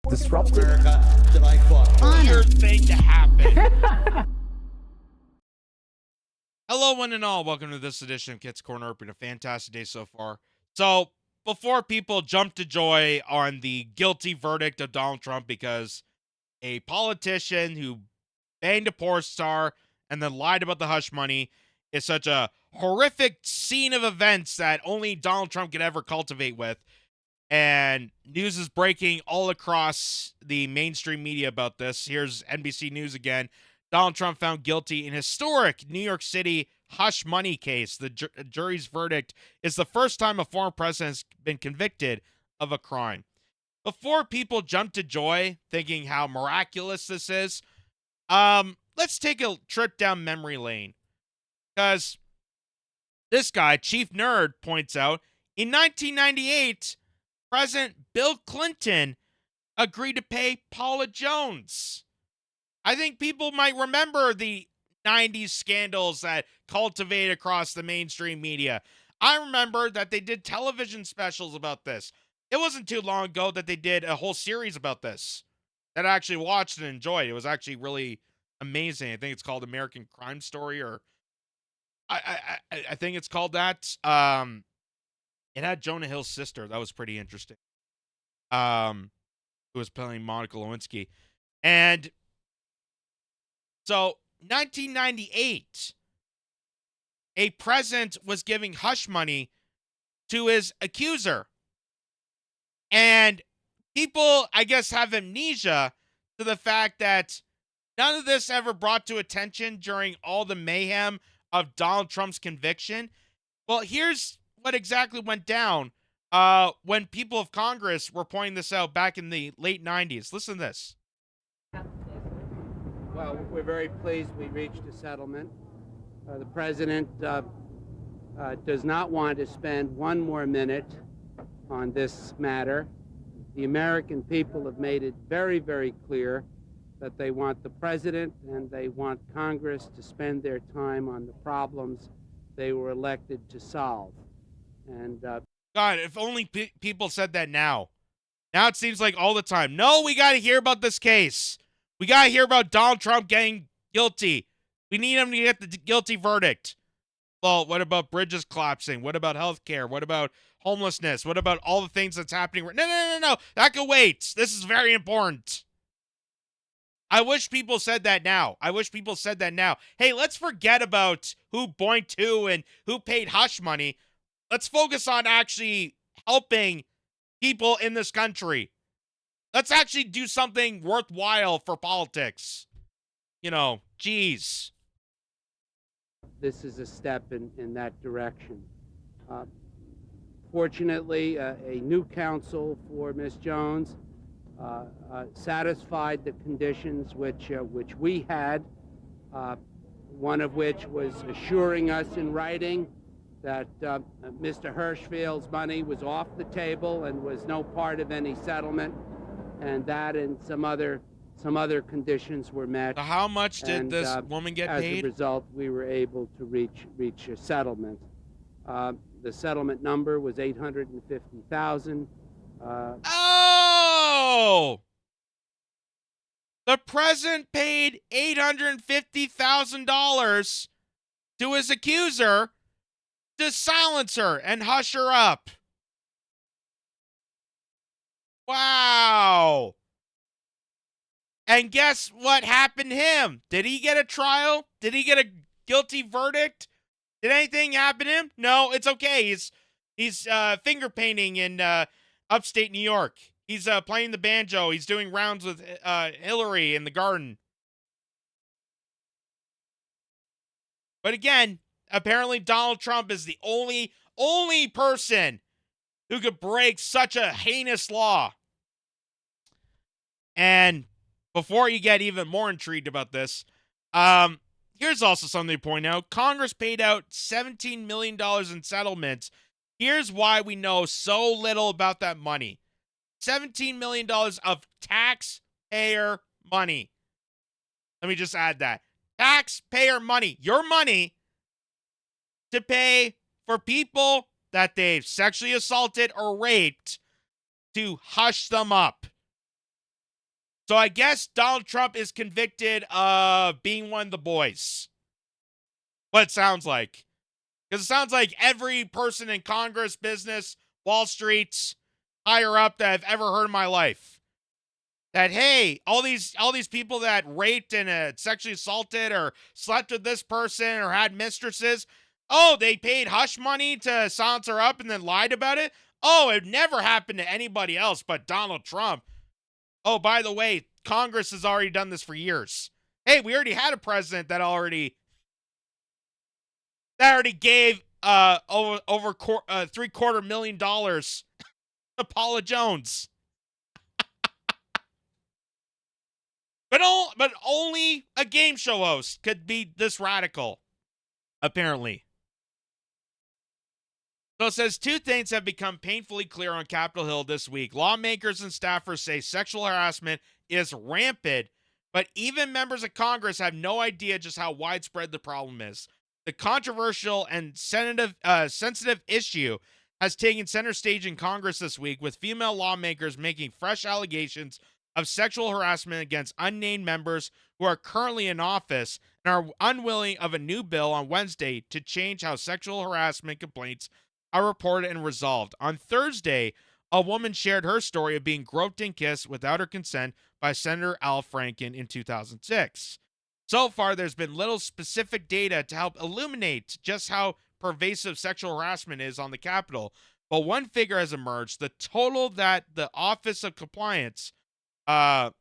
disrupted. America that I fought. Weird thing to happen. Hello, one and all. Welcome to this edition of Kitz Corner. Been a fantastic day so far. So, before people jump to joy on the guilty verdict of Donald Trump because a politician who banged a porn star and then lied about the hush money is such a horrific scene of events that only Donald Trump could ever cultivate with, and news is breaking all across the mainstream media about this. Here's NBC News again. Donald Trump found guilty in historic New York City hush money case. The jury's verdict is the first time a former president has been convicted of a crime. Before people jump to joy thinking how miraculous this is, let's take a trip down memory lane. Because this guy, Chief Nerd, points out, in 1998, President Bill Clinton agreed to pay Paula Jones. I think people might remember the 90s scandals that cultivated across the mainstream media. I remember that they did television specials about this. It wasn't too long ago that they did a whole series about this that I actually watched and enjoyed. It was actually really amazing. I think it's called American Crime Story, or I think it's called that. It had Jonah Hill's sister. That was pretty interesting. Who was playing Monica Lewinsky. And so, 1998, a president was giving hush money to his accuser. And people, I guess, have amnesia to the fact that none of this ever brought to attention during all the mayhem of Donald Trump's conviction. Well, here's what exactly went down when people of Congress were pointing this out back in the late 90s. Listen to this. Well, we're very pleased we reached a settlement. The president does not want to spend one more minute on this matter. The American people have made it very, very clear that they want the president and they want Congress to spend their time on the problems they were elected to solve. And God, if only people said that now. Now it seems like all the time. No, we got to hear about this case. We got to hear about Donald Trump getting guilty. We need him to get the guilty verdict. Well, what about bridges collapsing? What about healthcare? What about homelessness? What about all the things that's happening? No. That could wait. This is very important. I wish people said that now. Hey, let's forget about who boinked who and who paid hush money. Let's focus on actually helping people in this country. Let's actually do something worthwhile for politics. You know, geez. this is a step in that direction. Fortunately, a new counsel for Ms. Jones satisfied the conditions which we had, one of which was assuring us in writing that Mr. Hirschfield's money was off the table and was no part of any settlement, and that and some other conditions were met. So how much did this woman get paid? As a result, we were able to reach a settlement. The settlement number was $850,000. Oh! The president paid $850,000 to his accuser to silence her and hush her up. Wow. And guess what happened to him? Did he get a trial? Did he get a guilty verdict? Did anything happen to him? No, it's okay. He's finger painting in upstate New York. He's playing the banjo. He's doing rounds with Hillary in the garden. But again, apparently Donald Trump is the only person who could break such a heinous law. And before you get even more intrigued about this, here's also something to point out. Congress paid out $17 million in settlements. Here's why we know so little about that money. $17 million of taxpayer money. Let me just add that. Taxpayer money. Your money to pay for people that they've sexually assaulted or raped to hush them up. So I guess Donald Trump is convicted of being one of the boys. What it sounds like. Because it sounds like every person in Congress, business, Wall Street, higher up that I've ever heard in my life. That, hey, all these people that raped and sexually assaulted or slept with this person or had mistresses, oh, they paid hush money to silence her up and then lied about it? Oh, it never happened to anybody else but Donald Trump. Oh, by the way, Congress has already done this for years. Hey, we already had a president that already gave over $750,000 to Paula Jones. But only a game show host could be this radical, apparently. So it says 2 things have become painfully clear on Capitol Hill this week. Lawmakers and staffers say sexual harassment is rampant, but even members of Congress have no idea just how widespread the problem is. The controversial and sensitive issue has taken center stage in Congress this week, with female lawmakers making fresh allegations of sexual harassment against unnamed members who are currently in office and are unwilling of a new bill on Wednesday to change how sexual harassment complaints are reported and resolved. On Thursday, a woman shared her story of being groped and kissed without her consent by Senator Al Franken in 2006. So far, there's been little specific data to help illuminate just how pervasive sexual harassment is on the Capitol. But one figure has emerged: the total that the Office of Compliance, the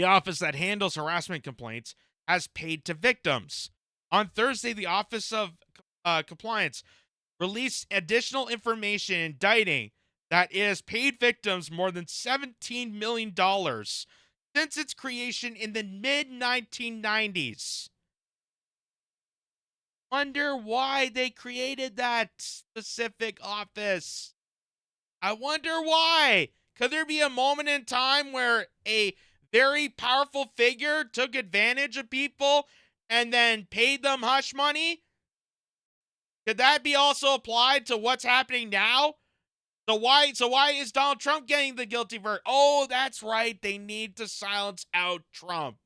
office that handles harassment complaints, has paid to victims. On Thursday, the Office of Compliance released additional information indicting that it has paid victims more than $17 million since its creation in the mid-1990s. Wonder why they created that specific office. I wonder why. Could there be a moment in time where a very powerful figure took advantage of people and then paid them hush money? Could that be also applied to what's happening now? So why is Donald Trump getting the guilty verdict? Oh, that's right. They need to silence out Trump.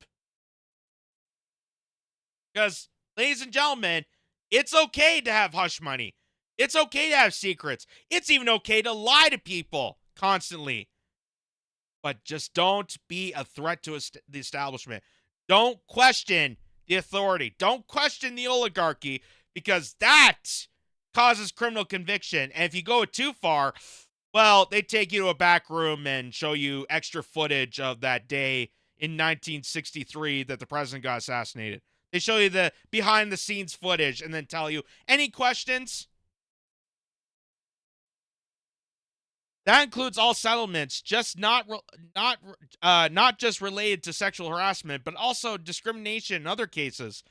Because, ladies and gentlemen, it's okay to have hush money. It's okay to have secrets. It's even okay to lie to people constantly. But just don't be a threat to the establishment. Don't question the authority. Don't question the oligarchy, because that causes criminal conviction. And if you go too far, well, they take you to a back room and show you extra footage of that day in 1963 that the president got assassinated. They show you the behind-the-scenes footage and then tell you, any questions? That includes all settlements, just not just related to sexual harassment, but also discrimination in other cases.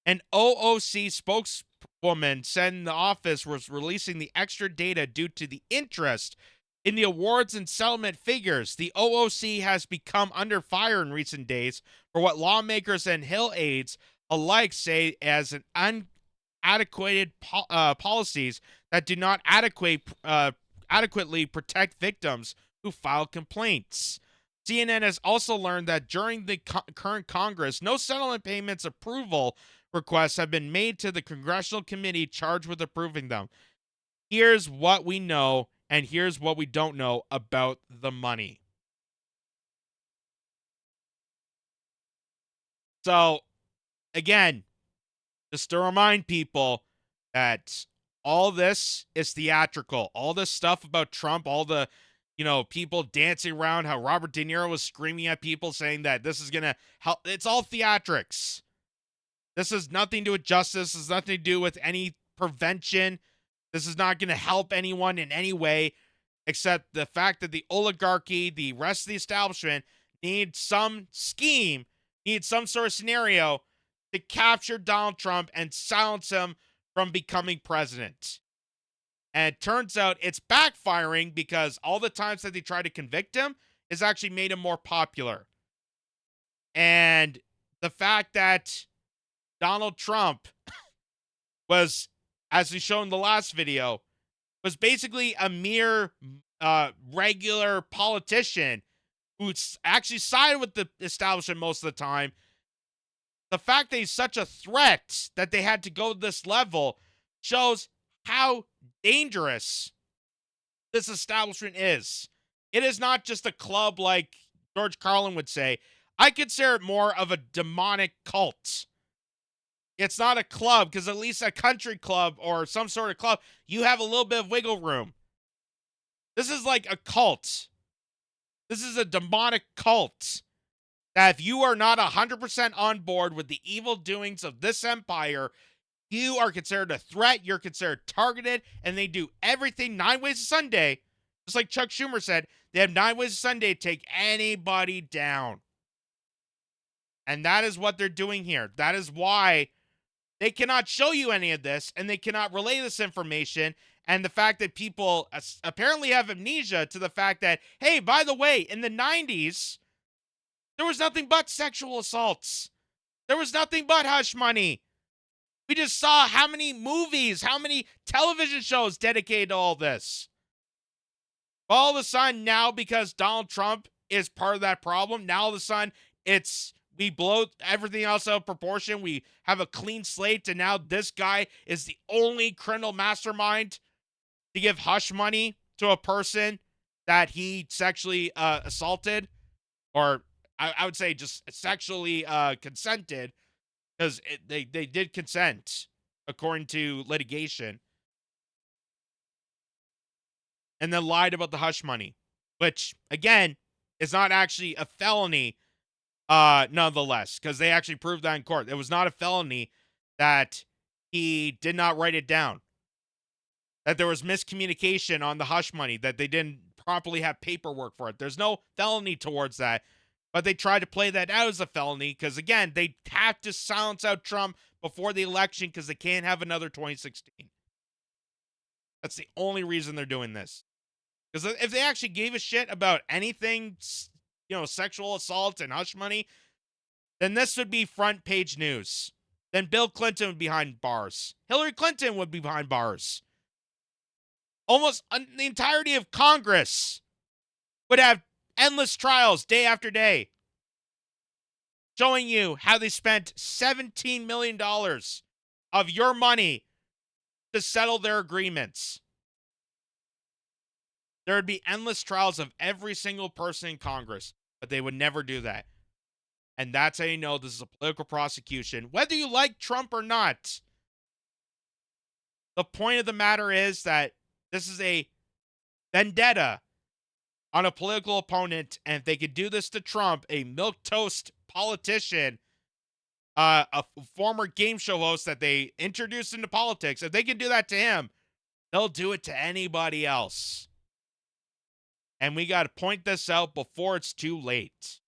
An OOC spokeswoman said the office was releasing the extra data due to the interest in the awards and settlement figures. The OOC has become under fire in recent days for what lawmakers and Hill aides alike say as an inadequate policies that do not adequately protect victims who file complaints. CNN has also learned that during the current Congress, no settlement payments approval requests have been made to the congressional committee charged with approving them. Here's what we know, and here's what we don't know about the money. So, again, just to remind people that all this is theatrical. All this stuff about Trump, all the, people dancing around, how Robert De Niro was screaming at people saying that this is going to help. It's all theatrics. This has nothing to do with justice. This has nothing to do with any prevention. This is not going to help anyone in any way, except the fact that the oligarchy, the rest of the establishment, need some scheme, need some sort of scenario to capture Donald Trump and silence him from becoming president. And it turns out it's backfiring, because all the times that they try to convict him has actually made him more popular. And the fact that Donald Trump was, as we showed in the last video, was basically a mere regular politician who actually sided with the establishment most of the time, the fact that he's such a threat that they had to go to this level shows how dangerous this establishment is. It is not just a club like George Carlin would say. I consider it more of a demonic cult. It's not a club, because at least a country club or some sort of club, you have a little bit of wiggle room. This is like a cult. This is a demonic cult that if you are not 100% on board with the evil doings of this empire, you are considered a threat, you're considered targeted, and they do everything 9 ways to Sunday. Just like Chuck Schumer said, they have 9 ways to Sunday to take anybody down. And that is what they're doing here. That is why they cannot show you any of this, and they cannot relay this information. And the fact that people apparently have amnesia to the fact that, hey, by the way, in the 90s, there was nothing but sexual assaults. There was nothing but hush money. We just saw how many movies, how many television shows dedicated to all this. All of a sudden now, because Donald Trump is part of that problem, now all of a sudden we blow everything else out of proportion. We have a clean slate, and now this guy is the only criminal mastermind to give hush money to a person that he sexually assaulted, or I would say just sexually consented, because they did consent according to litigation, and then lied about the hush money, which again is not actually a felony, nonetheless, because they actually proved that in court. It was not a felony that he did not write it down, that there was miscommunication on the hush money, that they didn't properly have paperwork for it. There's no felony towards that. But they tried to play that out as a felony because, again, they have to silence out Trump before the election because they can't have another 2016. That's the only reason they're doing this. Because if they actually gave a shit about anything, sexual assault and hush money, then this would be front page news. Then Bill Clinton would be behind bars. Hillary Clinton would be behind bars. Almost the entirety of Congress would have endless trials day after day, showing you how they spent $17 million of your money to settle their agreements. There would be endless trials of every single person in Congress, but they would never do that. And that's how you know this is a political prosecution, whether you like Trump or not. The point of the matter is that this is a vendetta on a political opponent, and if they could do this to Trump, a milquetoast politician, a former game show host that they introduced into politics, if they can do that to him, they'll do it to anybody else. And we got to point this out before it's too late.